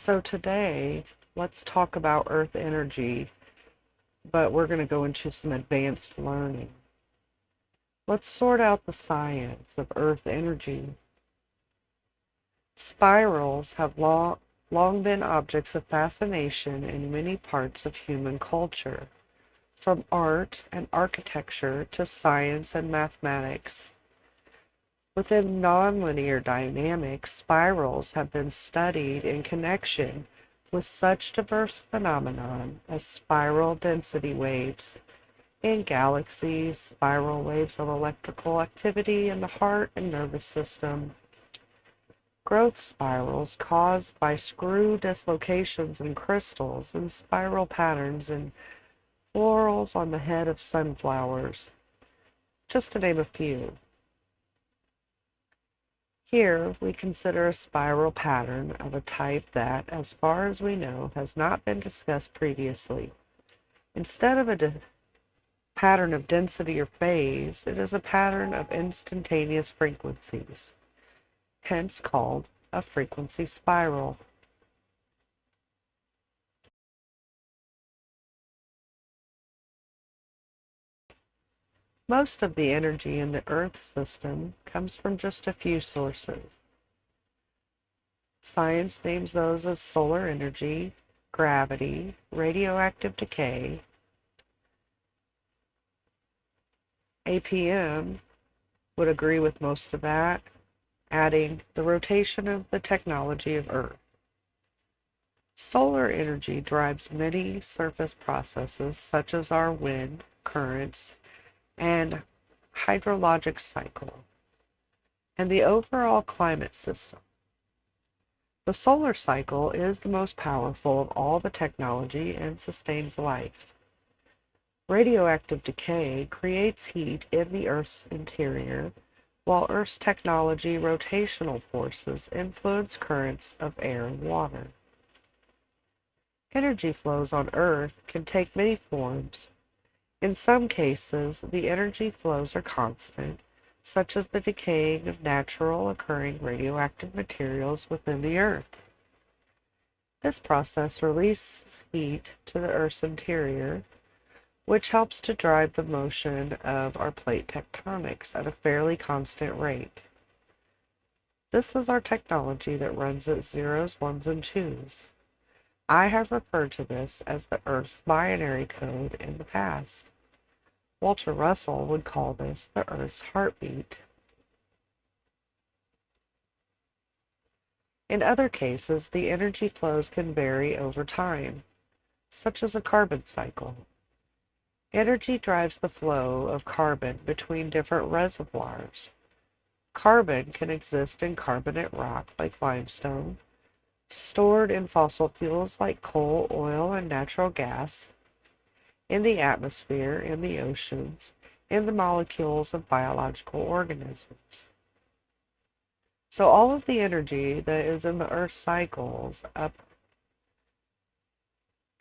So today, let's talk about Earth energy, but we're going to go into some advanced learning. Let's sort out the science of Earth energy. Spirals have long been objects of fascination in many parts of human culture, from art and architecture to science and mathematics. Within nonlinear dynamics, spirals have been studied in connection with such diverse phenomena as spiral density waves in galaxies, spiral waves of electrical activity in the heart and nervous system, growth spirals caused by screw dislocations in crystals, and spiral patterns in florals on the head of sunflowers, just to name a few. Here we consider a spiral pattern of a type that, as far as we know, has not been discussed previously. Instead of a pattern of density or phase, it is a pattern of instantaneous frequencies, hence called a frequency spiral. Most of the energy in the Earth system comes from just a few sources. Science names those as solar energy, gravity, radioactive decay. APM would agree with most of that, adding the rotation of the technology of Earth. Solar energy drives many surface processes such as our wind, currents, and hydrologic cycle, and the overall climate system. The solar cycle is the most powerful of all the technology and sustains life. Radioactive decay creates heat in the Earth's interior, while Earth's technology rotational forces influence currents of air and water. Energy flows on Earth can take many forms. In some cases, the energy flows are constant, such as the decaying of natural occurring radioactive materials within the Earth. This process releases heat to the Earth's interior, which helps to drive the motion of our plate tectonics at a fairly constant rate. This is our technology that runs at zeros, ones, and twos. I have referred to this as the Earth's binary code in the past. Walter Russell would call this the Earth's heartbeat. In other cases, the energy flows can vary over time, such as a carbon cycle. Energy drives the flow of carbon between different reservoirs. Carbon can exist in carbonate rock like limestone, stored in fossil fuels like coal, oil, and natural gas, in the atmosphere, in the oceans, in the molecules of biological organisms. So all of the energy that is in the Earth cycles up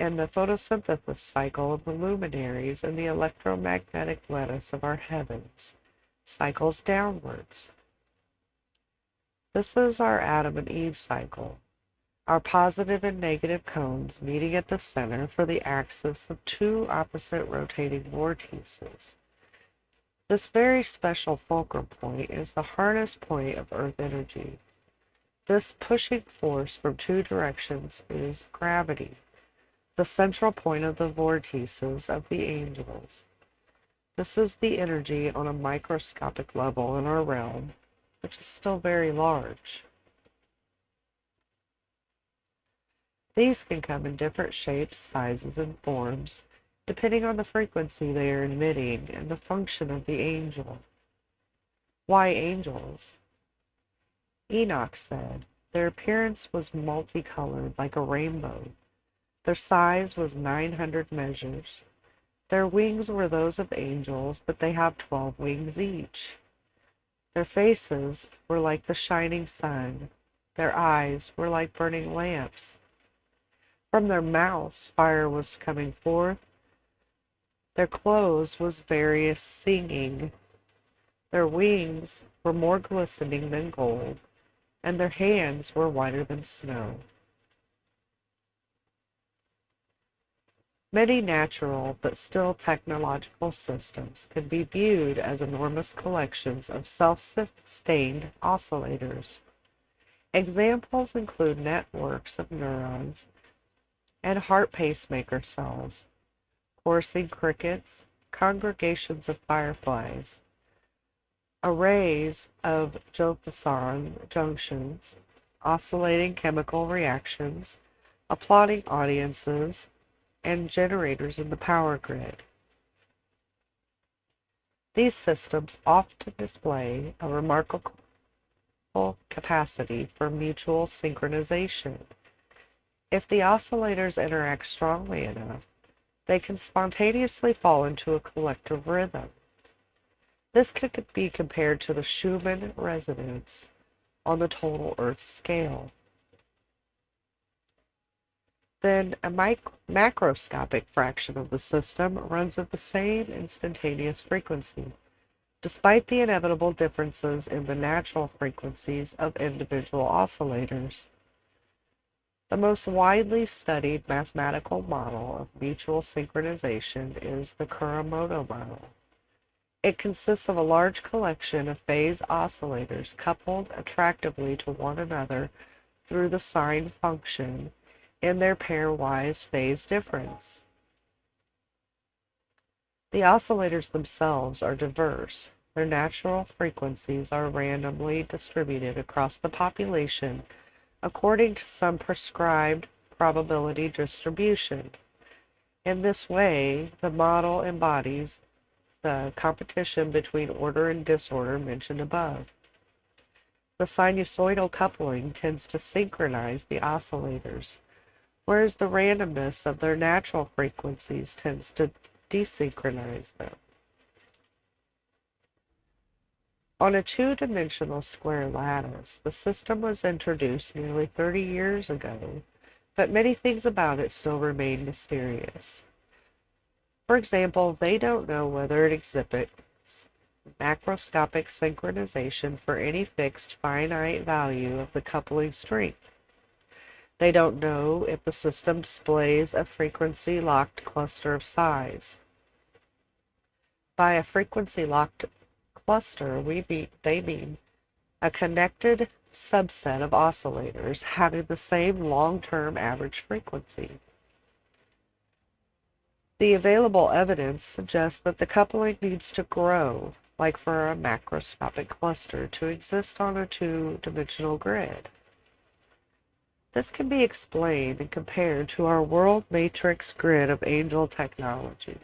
and the photosynthesis cycle of the luminaries and the electromagnetic lattice of our heavens cycles downwards. This is our Adam and Eve cycle, our positive and negative cones meeting at the center for the axis of two opposite rotating vortices. This very special fulcrum point is the harness point of Earth energy. This pushing force from two directions is gravity, the central point of the vortices of the angels. This is the energy on a microscopic level in our realm, which is still very large. These can come in different shapes, sizes, and forms, depending on the frequency they are emitting and the function of the angel. Why angels? Enoch said, their appearance was multicolored like a rainbow. Their size was 900 measures. Their wings were those of angels, but they have 12 wings each. Their faces were like the shining sun. Their eyes were like burning lamps. From their mouths fire was coming forth. Their clothes was various singing. Their wings were more glistening than gold, and their hands were whiter than snow. Many natural but still technological systems can be viewed as enormous collections of self-sustained oscillators. Examples include networks of neurons and heart pacemaker cells, coursing crickets, congregations of fireflies, arrays of Josephson junctions, oscillating chemical reactions, applauding audiences, and generators in the power grid. These systems often display a remarkable capacity for mutual synchronization. If the oscillators interact strongly enough, they can spontaneously fall into a collective rhythm. This could be compared to the Schumann resonance on the total Earth scale. Then a macroscopic fraction of the system runs at the same instantaneous frequency, despite the inevitable differences in the natural frequencies of individual oscillators. The most widely studied mathematical model of mutual synchronization is the Kuramoto model. It consists of a large collection of phase oscillators coupled attractively to one another through the sine function in their pairwise phase difference. The oscillators themselves are diverse. Their natural frequencies are randomly distributed across the population according to some prescribed probability distribution. In this way, the model embodies the competition between order and disorder mentioned above. The sinusoidal coupling tends to synchronize the oscillators, whereas the randomness of their natural frequencies tends to desynchronize them. On a two-dimensional square lattice, the system was introduced nearly 30 years ago, but many things about it still remain mysterious. For example, they don't know whether it exhibits macroscopic synchronization for any fixed finite value of the coupling strength. They don't know if the system displays a frequency-locked cluster of size. By a frequency-locked cluster, they mean a connected subset of oscillators having the same long-term average frequency. The available evidence suggests that the coupling needs to grow, like for a macroscopic cluster, to exist on a two-dimensional grid. This can be explained and compared to our world matrix grid of angel technology.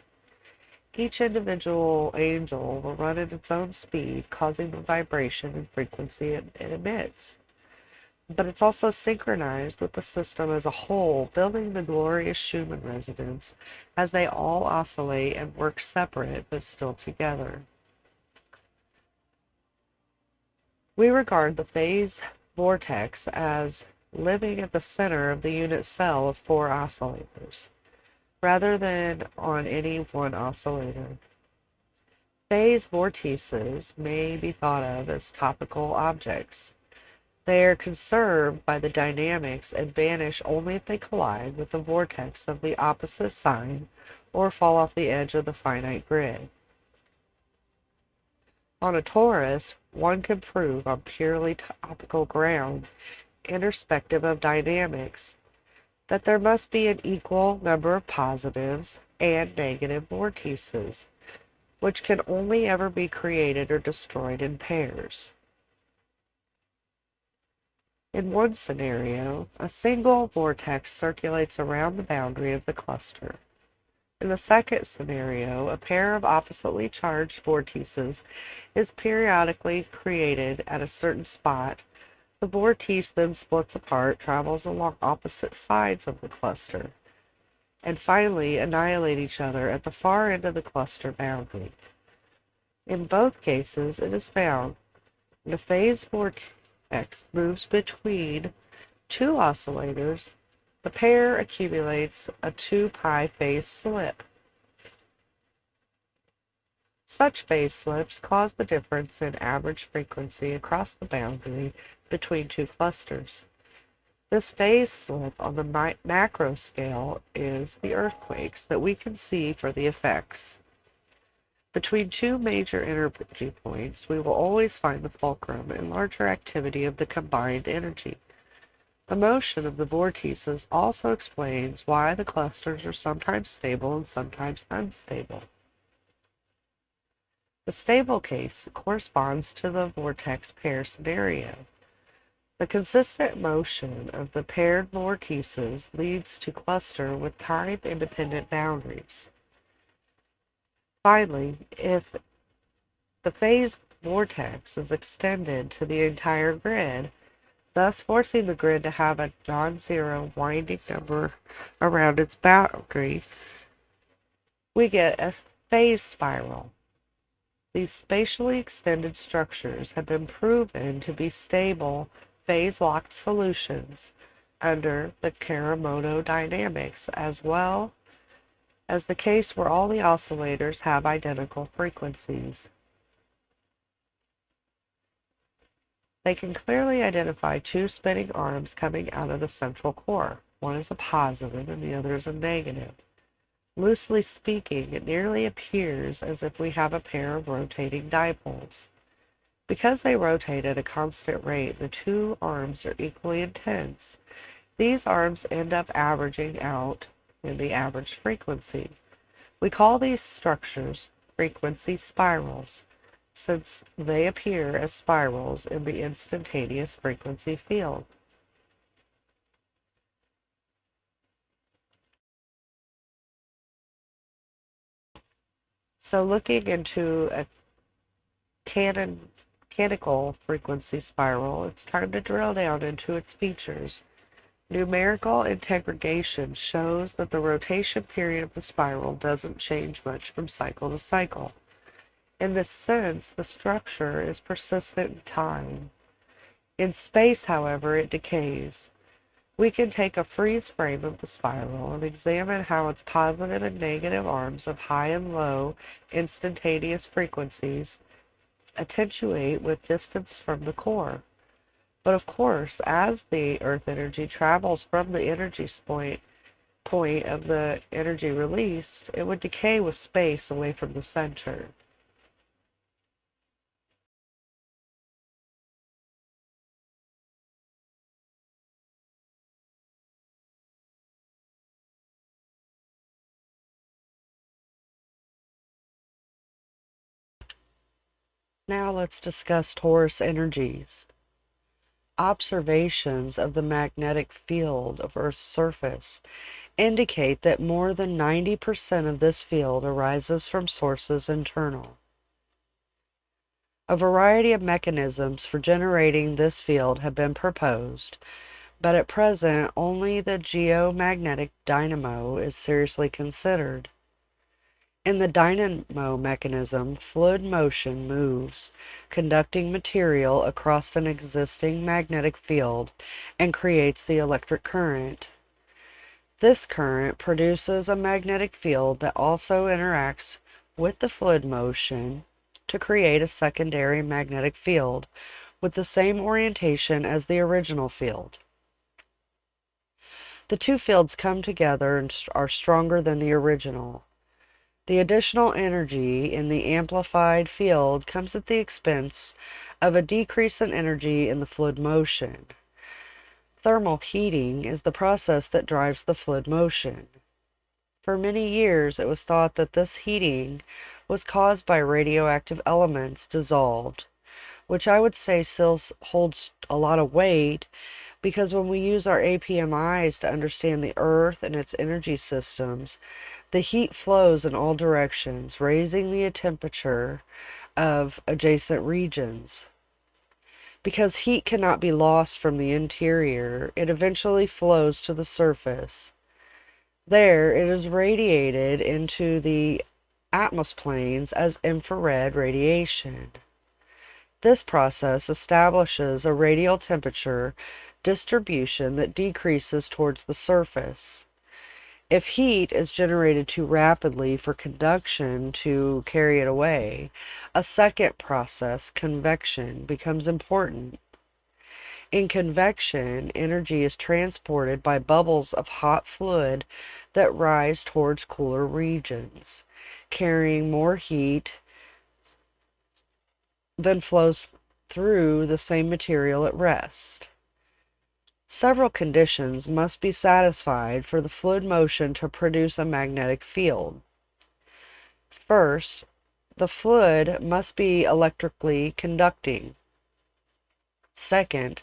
Each individual angel will run at its own speed, causing the vibration and frequency it emits. But it's also synchronized with the system as a whole, building the glorious Schumann resonance as they all oscillate and work separate but still together. We regard the phase vortex as living at the center of the unit cell of four oscillators, rather than on any one oscillator. Phase vortices may be thought of as topical objects. They are conserved by the dynamics and vanish only if they collide with the vortex of the opposite sign or fall off the edge of the finite grid. On a torus, one can prove on purely topical ground, irrespective of dynamics, that there must be an equal number of positives and negative vortices, which can only ever be created or destroyed in pairs. In one scenario, a single vortex circulates around the boundary of the cluster. In the second scenario, a pair of oppositely charged vortices is periodically created at a certain spot. The vortice then splits apart, travels along opposite sides of the cluster, and finally annihilate each other at the far end of the cluster boundary. In both cases, it is found when a phase vortex moves between two oscillators, the pair accumulates a 2π phase slip. Such phase slips cause the difference in average frequency across the boundary between two clusters. This phase slip on the macro scale is the earthquakes that we can see for the effects. Between two major energy points, we will always find the fulcrum and larger activity of the combined energy. The motion of the vortices also explains why the clusters are sometimes stable and sometimes unstable. The stable case corresponds to the vortex pair scenario. The consistent motion of the paired vortices leads to cluster with time-independent boundaries. Finally, if the phase vortex is extended to the entire grid, thus forcing the grid to have a non-zero winding number around its boundary, we get a phase spiral. These spatially extended structures have been proven to be stable phase-locked solutions under the Kuramoto dynamics, as well as the case where all the oscillators have identical frequencies. They can clearly identify two spinning arms coming out of the central core. One is a positive and the other is a negative. Loosely speaking, it nearly appears as if we have a pair of rotating dipoles. Because they rotate at a constant rate, the two arms are equally intense. These arms end up averaging out in the average frequency. We call these structures frequency spirals, since they appear as spirals in the instantaneous frequency field. So looking into a canonical frequency spiral, it's time to drill down into its features. Numerical integration shows that the rotation period of the spiral doesn't change much from cycle to cycle. In this sense, the structure is persistent in time. In space, however, it decays. We can take a freeze frame of the spiral and examine how its positive and negative arms of high and low instantaneous frequencies attenuate with distance from the core. But of course, as the Earth energy travels from the energy point of the energy released, it would decay with space away from the center. Now let's discuss torus energies. Observations of the magnetic field of Earth's surface indicate that more than 90% of this field arises from sources internal. A variety of mechanisms for generating this field have been proposed, but at present only the geomagnetic dynamo is seriously considered. In the dynamo mechanism, fluid motion moves conducting material across an existing magnetic field and creates the electric current. This current produces a magnetic field that also interacts with the fluid motion to create a secondary magnetic field with the same orientation as the original field. The two fields come together and are stronger than the original. The additional energy in the amplified field comes at the expense of a decrease in energy in the fluid motion. Thermal heating is the process that drives the fluid motion. For many years, it was thought that this heating was caused by radioactive elements dissolved, which I would say still holds a lot of weight, because when we use our APM eyes to understand the Earth and its energy systems, the heat flows in all directions, raising the temperature of adjacent regions. Because heat cannot be lost from the interior, it eventually flows to the surface. There, it is radiated into the atmospheres as infrared radiation. This process establishes a radial temperature distribution that decreases towards the surface. If heat is generated too rapidly for conduction to carry it away, a second process, convection, becomes important. In convection, energy is transported by bubbles of hot fluid that rise towards cooler regions, carrying more heat than flows through the same material at rest. Several conditions must be satisfied for the fluid motion to produce a magnetic field. First, the fluid must be electrically conducting. Second,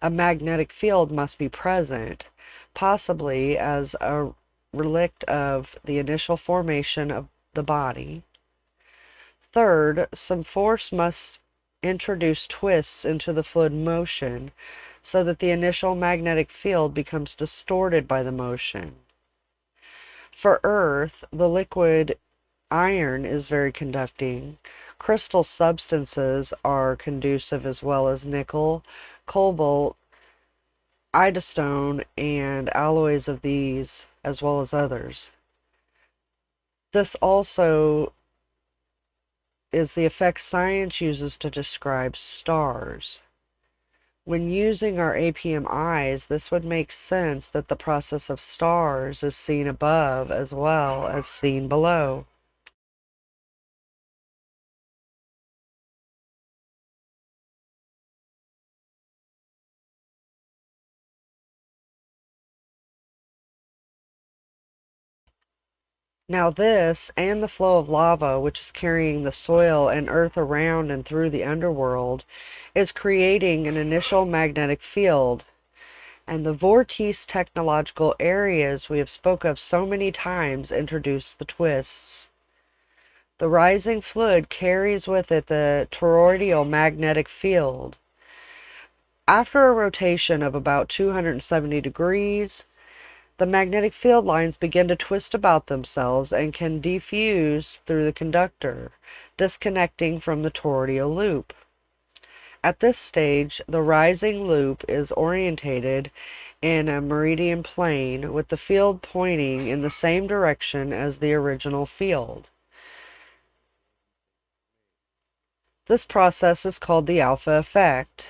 a magnetic field must be present, possibly as a relict of the initial formation of the body. Third, some force must introduce twists into the fluid motion so that the initial magnetic field becomes distorted by the motion. For Earth, the liquid iron is very conducting. Crystal substances are conducive as well as nickel, cobalt, idostone, and alloys of these, as well as others. This also is the effect science uses to describe stars. When using our APM eyes, this would make sense that the process of stars is seen above as well as seen below. Now this, and the flow of lava, which is carrying the soil and earth around and through the underworld, is creating an initial magnetic field. And the Vortices technological areas we have spoke of so many times introduce the twists. The rising fluid carries with it the toroidal magnetic field. After a rotation of about 270 degrees, the magnetic field lines begin to twist about themselves and can diffuse through the conductor, disconnecting from the toroidal loop. At this stage, the rising loop is orientated in a meridian plane with the field pointing in the same direction as the original field. This process is called the alpha effect.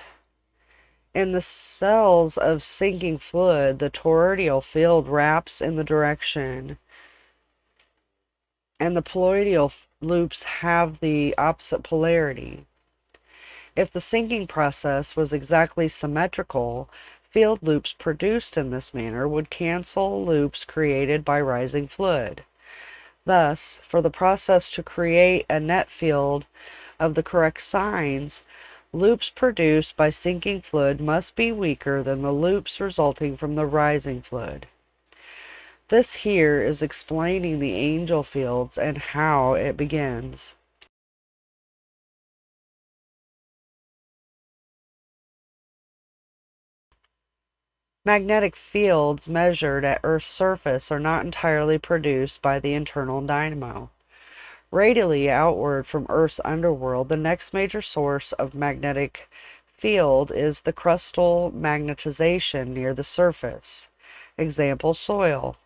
In the cells of sinking fluid, the toroidal field wraps in the direction, and the poloidal loops have the opposite polarity. If the sinking process was exactly symmetrical, field loops produced in this manner would cancel loops created by rising fluid. Thus, for the process to create a net field of the correct signs, loops produced by sinking fluid must be weaker than the loops resulting from the rising fluid. This here is explaining the angel fields and how it begins. Magnetic fields measured at Earth's surface are not entirely produced by the internal dynamo. Radially outward from Earth's underworld, the next major source of magnetic field is the crustal magnetization near the surface. Example, soil.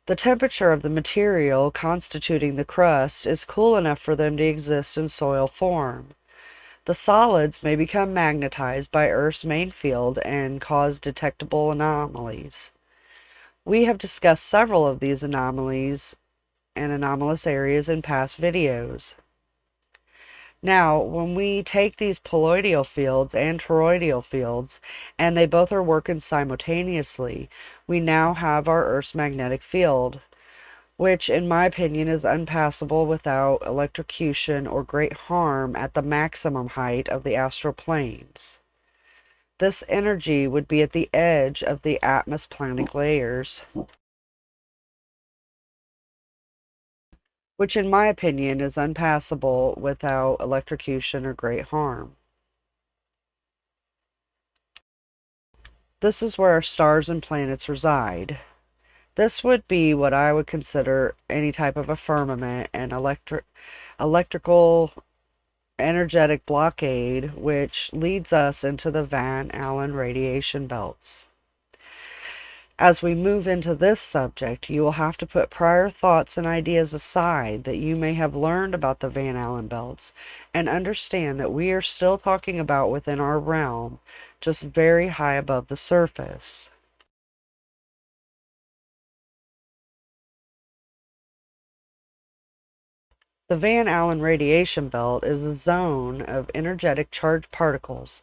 The temperature of the material constituting the crust is cool enough for them to exist in soil form. The solids may become magnetized by Earth's main field and cause detectable anomalies. We have discussed several of these anomalies and anomalous areas in past videos. Now, when we take these poloidal fields and toroidal fields, and they both are working simultaneously, we now have our Earth's magnetic field, which in my opinion is unpassable without electrocution or great harm at the maximum height of the astral planes. This energy would be at the edge of the atmospheric layers, which in my opinion is unpassable without electrocution or great harm. This is where our stars and planets reside. This would be what I would consider any type of a firmament and electrical energetic blockade, which leads us into the Van Allen radiation belts. As we move into this subject, you will have to put prior thoughts and ideas aside that you may have learned about the Van Allen belts and understand that we are still talking about within our realm just very high above the surface. The Van Allen radiation belt is a zone of energetic charged particles,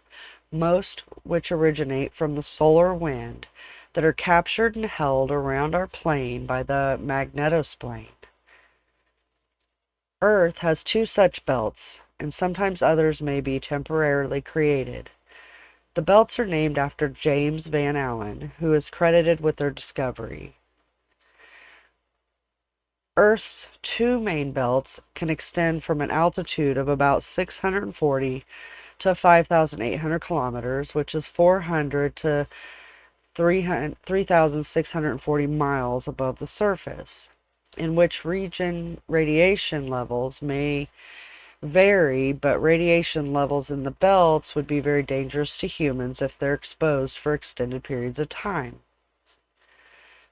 most which originate from the solar wind, that are captured and held around our plane by the magnetosplane. Earth has two such belts, and sometimes others may be temporarily created. The belts are named after James Van Allen, who is credited with their discovery. Earth's two main belts can extend from an altitude of about 640 to 5,800 kilometers, which is 400 to 3,640 miles above the surface, in which region radiation levels may vary, but radiation levels in the belts would be very dangerous to humans if they're exposed for extended periods of time.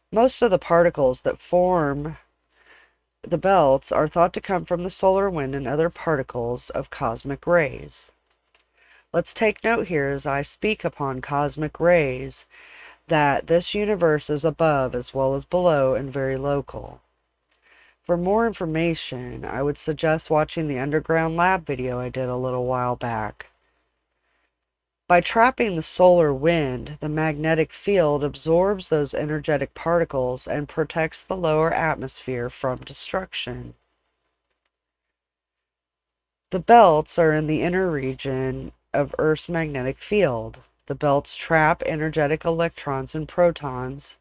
Most of the particles that form the belts are thought to come from the solar wind and other particles of cosmic rays. Let's take note here as I speak upon cosmic rays that this universe is above as well as below and very local. For more information, I would suggest watching the underground lab video I did a little while back. By trapping the solar wind, the magnetic field absorbs those energetic particles and protects the lower atmosphere from destruction. The belts are in the inner region of Earth's magnetic field. The belts trap energetic electrons and protons.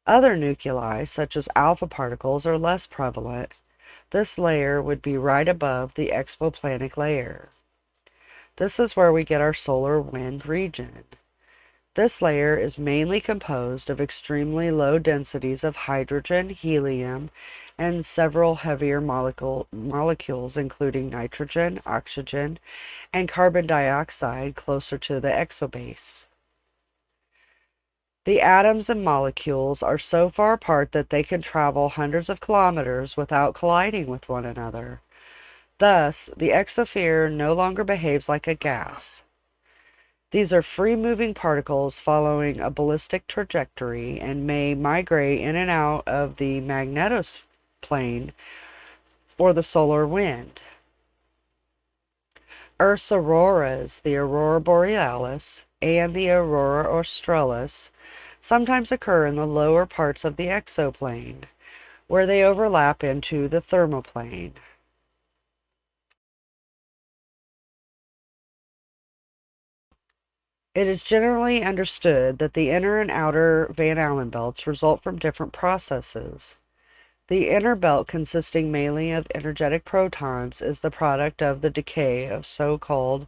Other nuclei, such as alpha particles, are less prevalent. This layer would be right above the exoplanet layer. This is where we get our solar wind region. This layer is mainly composed of extremely low densities of hydrogen, helium, and several heavier molecules, including nitrogen, oxygen, and carbon dioxide closer to the exobase. The atoms and molecules are so far apart that they can travel hundreds of kilometers without colliding with one another. Thus, the exosphere no longer behaves like a gas. These are free-moving particles following a ballistic trajectory and may migrate in and out of the magnetosplane or the solar wind. Earth's auroras, the aurora borealis and the aurora australis, sometimes occur in the lower parts of the exoplane, where they overlap into the thermoplane. It is generally understood that the inner and outer Van Allen belts result from different processes. The inner belt, consisting mainly of energetic protons, is the product of the decay of so-called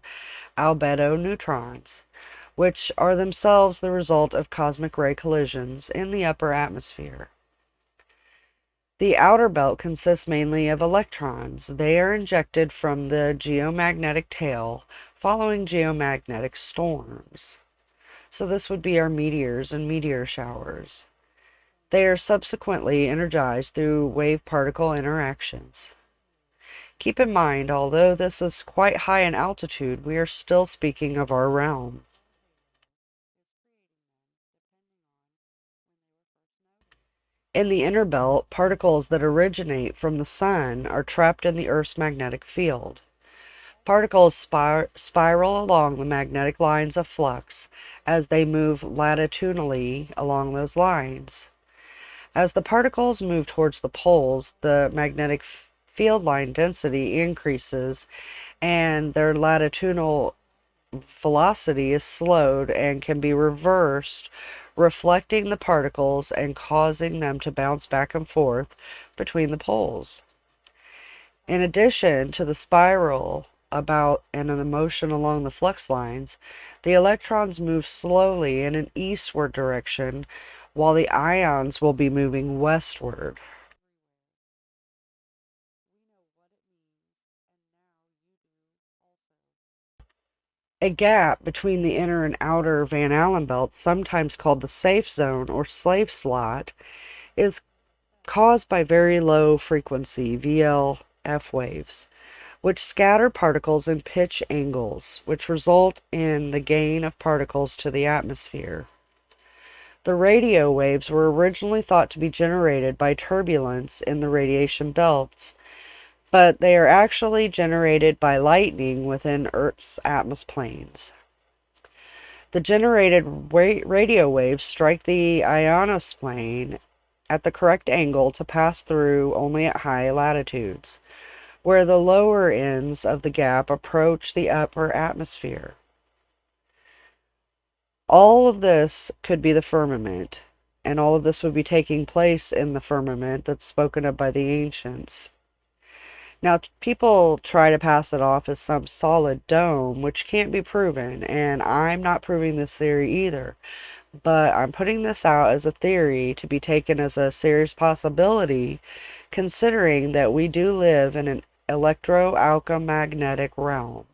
albedo neutrons, which are themselves the result of cosmic ray collisions in the upper atmosphere. The outer belt consists mainly of electrons. They are injected from the geomagnetic tail following geomagnetic storms. So this would be our meteors and meteor showers. They are subsequently energized through wave-particle interactions. Keep in mind, although this is quite high in altitude, we are still speaking of our realm. In the inner belt, particles that originate from the sun are trapped in the Earth's magnetic field. Particles spiral along the magnetic lines of flux as they move latitudinally along those lines. As the particles move towards the poles, the magnetic field line density increases and their latitudinal velocity is slowed and can be reversed, reflecting the particles and causing them to bounce back and forth between the poles. In addition to the spiral about and the motion along the flux lines, the electrons move slowly in an eastward direction, while the ions will be moving westward. A gap between the inner and outer Van Allen belt, sometimes called the safe zone or slave slot, is caused by very low frequency VLF waves, which scatter particles in pitch angles, which result in the gain of particles to the atmosphere. The radio waves were originally thought to be generated by turbulence in the radiation belts, but they are actually generated by lightning within Earth's atmoplanes. The generated radio waves strike the ionosphere at the correct angle to pass through only at high latitudes, where the lower ends of the gap approach the upper atmosphere. All of this could be the firmament, and all of this would be taking place in the firmament that's spoken of by the ancients. Now, people try to pass it off as some solid dome, which can't be proven, and I'm not proving this theory either. But I'm putting this out as a theory to be taken as a serious possibility, considering that we do live in an electromagnetic realm.